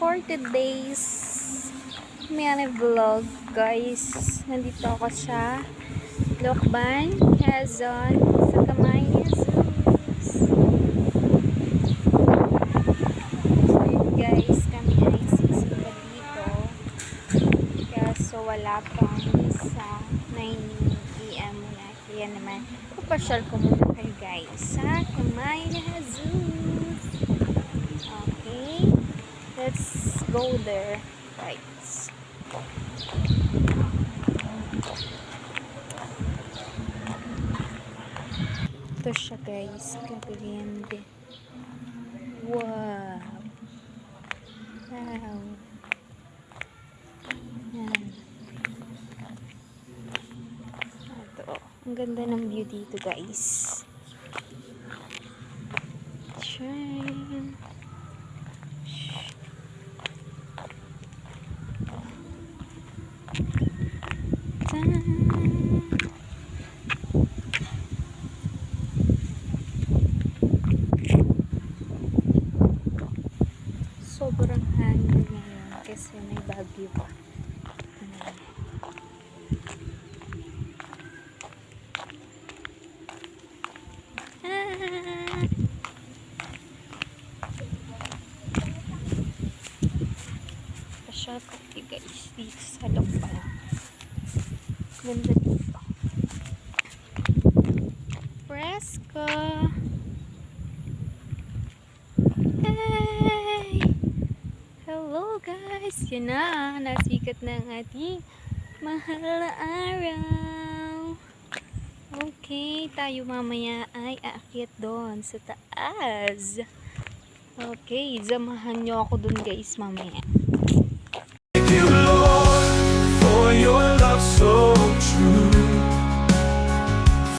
for today's mini vlog, guys. Nandito ako sa Lokban, Quezon, sa Kamay ni Jesus. So yun, guys, kami ay sisika dito. Kaso wala pang sa 9 AM muna. Kaya naman, papasyal ko muna kayo, guys, sa Kamay ni Jesus. Okay, let's go there, guys. Ito siya, guys, kaganda. Wow, wow. Yan. Ito, ang ganda ng view dito, guys. Shine. Sobrang hangin ngayon kasi may bagyo pa. Pa-shot okay, guys, dito sa Lokban. Ganda dito. Fresco. Hey! Hello, guys! Yan na, nasikat na ang ating mahal na araw. Okay, tayo mamaya ay aakyat doon sa taas. Okay, samahan nyo ako doon, guys, mamaya.